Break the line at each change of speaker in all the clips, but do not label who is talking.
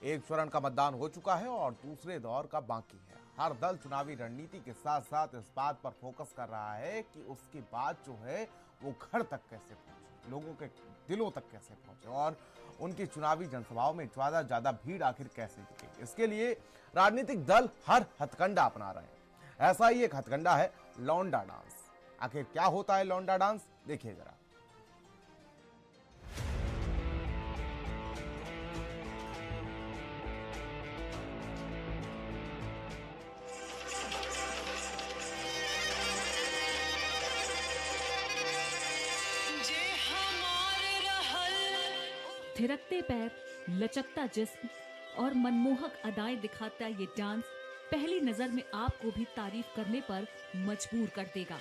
एक चरण का मतदान हो चुका है और दूसरे दौर का बाकी है। हर दल चुनावी रणनीति के साथ साथ इस बात पर फोकस कर रहा है कि उसकी बात जो है वो घर तक कैसे पहुंचे, लोगों के दिलों तक कैसे पहुंचे और उनकी चुनावी जनसभाओं में ज्यादा भीड़ आखिर कैसे दिखे। इसके लिए राजनीतिक दल हर हथकंडा अपना रहे हैं। ऐसा ही एक हथकंडा है लौंडा डांस। आखिर क्या होता है लौंडा डांस, देखिए जरा।
थिरकते पैर, लचकता जिस्म और मनमोहक अदाएं दिखाता ये डांस पहली नजर में आपको भी तारीफ करने पर मजबूर कर देगा।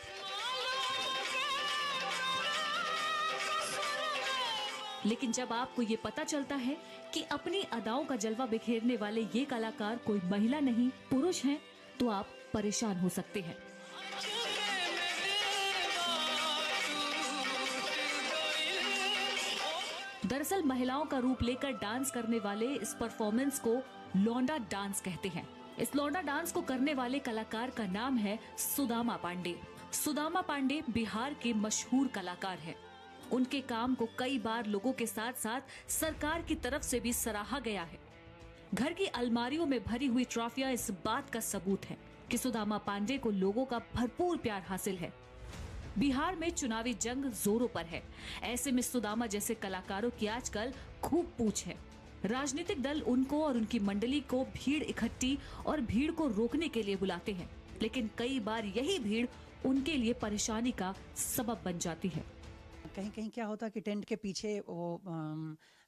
लेकिन जब आपको ये पता चलता है कि अपनी अदाओं का जलवा बिखेरने वाले ये कलाकार कोई महिला नहीं पुरुष हैं, तो आप परेशान हो सकते हैं। दरअसल महिलाओं का रूप लेकर डांस करने वाले इस परफॉर्मेंस को लौंडा डांस कहते हैं। इस लौंडा डांस को करने वाले कलाकार का नाम है सुदामा पांडे। सुदामा पांडे बिहार के मशहूर कलाकार हैं। उनके काम को कई बार लोगों के साथ साथ सरकार की तरफ से भी सराहा गया है। घर की अलमारियों में भरी हुई ट्रॉफियां इस बात का सबूत है कि सुदामा पांडे को लोगों का भरपूर प्यार हासिल है। बिहार में चुनावी जंग जोरों पर है। ऐसे में सुदामा जैसे कलाकारों की आजकल खूब पूछ है। राजनीतिक दल उनको और उनकी मंडली को भीड़ इकट्ठी और भीड़ को रोकने के लिए बुलाते हैं, लेकिन कई बार यही भीड़ उनके लिए परेशानी का सबब बन जाती है।
कहीं कहीं क्या होता है कि टेंट के पीछे वो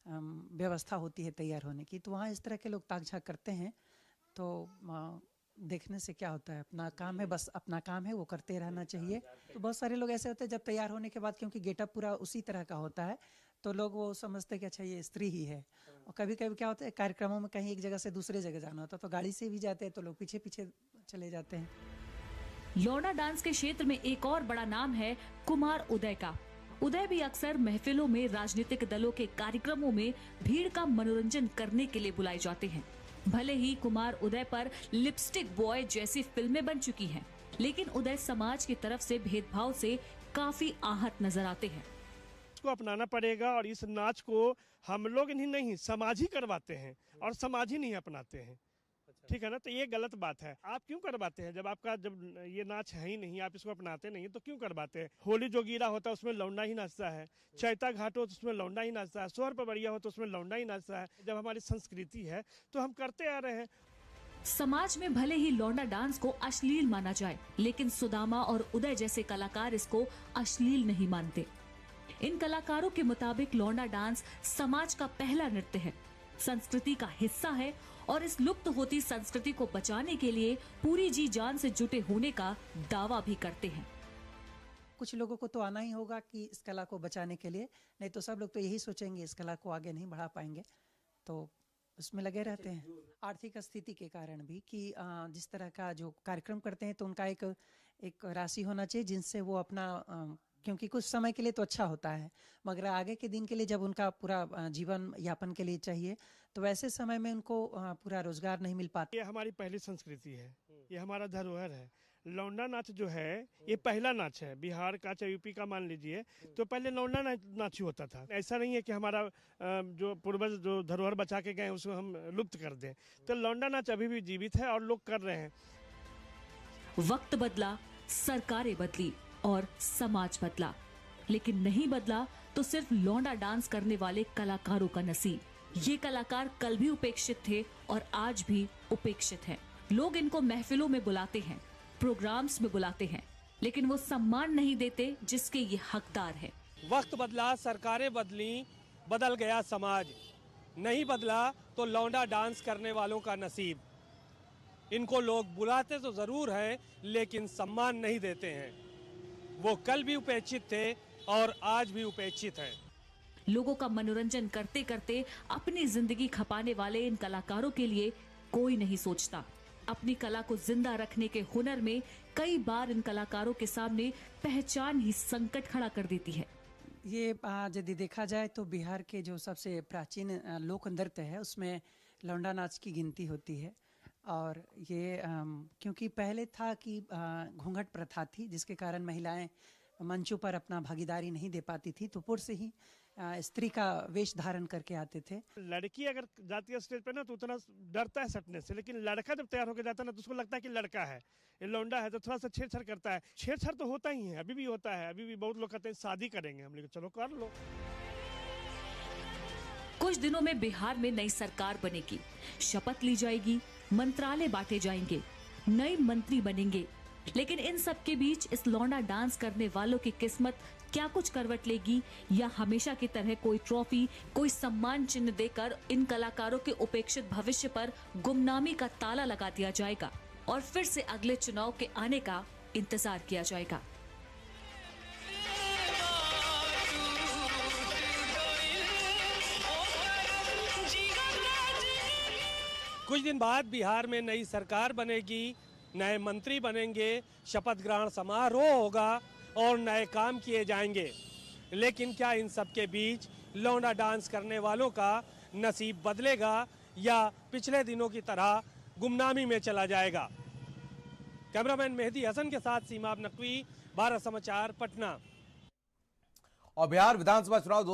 व्यवस्था होती है तैयार होने की, तो वहाँ इस तरह के लोग ताक झाक करते हैं। तो देखने से क्या होता है, अपना काम है, बस अपना काम है, वो करते रहना चाहिए। तो बहुत सारे लोग ऐसे होते हैं जब तैयार होने के बाद, क्योंकि गेटअप पूरा उसी तरह का होता है, तो लोग वो समझते हैं कि अच्छा ये स्त्री ही है। और कभी कभी क्या होता है, कार्यक्रमों में कहीं एक जगह से दूसरे जगह जाना होता है तो गाड़ी से भी जाते हैं, तो लोग पीछे पीछे चले जाते हैं।
लौंडा डांस के क्षेत्र में एक और बड़ा नाम है कुमार उदय का। उदय भी अक्सर महफिलों में राजनीतिक दलों के कार्यक्रमों में भीड़ का मनोरंजन करने के लिए बुलाए जाते हैं। भले ही कुमार उदय पर लिपस्टिक बॉय जैसी फिल्में बन चुकी हैं, लेकिन उदय समाज की तरफ से भेदभाव से काफी आहत नजर आते हैं।
इसको अपनाना पड़ेगा और इस नाच को हम लोग नहीं समाज ही करवाते हैं और समाज ही नहीं अपनाते हैं। ठीक है ना, तो ये गलत बात है। आप क्यों करवाते हैं जब ये नाच है ही नहीं, आप इसको अपनाते नहीं, तो क्यों करवाते हैं? होली जो गिरा होता है उसमें लौंडा ही नाचता है, चैता घाट हो तो उसमें लौंडा ही नाचता है, सोहर पवरिया हो तो उसमें लौंडा ही नाचता है। जब हमारी संस्कृति है तो हम करते आ रहे हैं।
समाज में भले ही लौंडा डांस को अश्लील माना जाए, लेकिन सुदामा और उदय जैसे कलाकार इसको अश्लील नहीं मानते। इन कलाकारों के मुताबिक लौंडा डांस समाज का पहला नृत्य है, संस्कृति का हिस्सा है और इस लुप्त होती संस्कृति को बचाने के लिए पूरी जी जान से जुटे होने का दावा भी करते हैं।
कुछ लोगों को तो आना ही होगा कि इस कला को बचाने के लिए, नहीं तो सब लोग तो यही सोचेंगे इस कला को आगे नहीं बढ़ा पाएंगे, तो उसमें लगे रहते हैं। आर्थिक स्थिति के कारण भी कि जिस तरह का जो कार्यक्रम करते हैं तो उनका एक राशि होना चाहिए जिनसे वो अपना, क्योंकि कुछ समय के लिए तो अच्छा होता है, मगर आगे के दिन के लिए जब उनका पूरा जीवन यापन के लिए चाहिए, तो वैसे समय में उनको पूरा रोजगार नहीं मिल पाता।
ये हमारी पहली संस्कृति है, ये हमारा धरोहर है। लौंडा नाच जो है ये पहला नाच है बिहार का, चाहे यूपी का मान लीजिए, तो पहले लौंडा नाच ही होता था। ऐसा नहीं है कि हमारा जो पूर्वज जो धरोहर बचा के गए उसको हम लुप्त कर दें। तो लौंडा नाच अभी भी जीवित है और लोग कर रहे हैं।
वक्त बदला, सरकारें बदली और समाज बदला, लेकिन नहीं बदला तो सिर्फ लौंडा डांस करने वाले कलाकारों का नसीब। ये कलाकार कल भी उपेक्षित थे और आज भी उपेक्षित हैं। लोग इनको महफिलों में बुलाते हैं, प्रोग्राम्स में बुलाते हैं, लेकिन वो सम्मान नहीं देते जिसके ये हकदार है।
वक्त बदला, सरकारें बदली, बदल गया समाज। नहीं बदला तो लौंडा डांस करने वालों का नसीब। इनको लोग बुलाते तो जरूर हैं, लेकिन सम्मान नहीं देते हैं। वो कल भी उपेक्षित थे और आज भी उपेक्षित हैं।
लोगों का मनोरंजन करते करते अपनी जिंदगी खपाने वाले इन कलाकारों के लिए कोई नहीं सोचता। अपनी कला को जिंदा रखने के हुनर में कई बार इन कलाकारों के सामने पहचान ही संकट खड़ा कर देती है।
ये यदि देखा जाए तो बिहार के जो सबसे प्राचीन लोक नृत्य है उसमें लौंडा नाच की गिनती होती है। और ये क्योंकि पहले था कि घूंघट प्रथा थी, जिसके कारण महिलाएं मंचों पर अपना भागीदारी नहीं दे पाती थी, तो पुरुष ही स्त्री का वेश धारण करके आते थे।
लड़की अगर जाती है स्टेज पे ना तो उतना डरता है सटने से, लेकिन लड़का जब तैयार होकर जाता है ना तो उसको लगता है कि लड़का है, ये लौंडा है, तो थोड़ा सा छेड़छाड़ करता है। छेड़छाड़ तो होता ही है, अभी भी होता है, अभी भी बहुत लोग कहते हैं शादी करेंगे हम, लेकिन चलो कर लो।
कुछ दिनों में बिहार में नई सरकार बनेगी, शपथ ली जाएगी, मंत्रालय बांटे जाएंगे, नए मंत्री बनेंगे। लेकिन इन सब के बीच इस लौंडा डांस करने वालों की किस्मत क्या कुछ करवट लेगी, या हमेशा की तरह कोई ट्रॉफी, कोई सम्मान चिन्ह देकर इन कलाकारों के उपेक्षित भविष्य पर गुमनामी का ताला लगा दिया जाएगा और फिर से अगले चुनाव के आने का इंतजार किया जाएगा।
कुछ दिन बाद बिहार में नई सरकार बनेगी, नए मंत्री बनेंगे, शपथ ग्रहण समारोह होगा और नए काम किए जाएंगे। लेकिन क्या इन सब के बीच लौंडा डांस करने वालों का नसीब बदलेगा या पिछले दिनों की तरह गुमनामी में चला जाएगा? कैमरामैन मेहदी हसन के साथ सीमा नकवी, भारत समाचार, पटना।
और बिहार विधानसभा चुनाव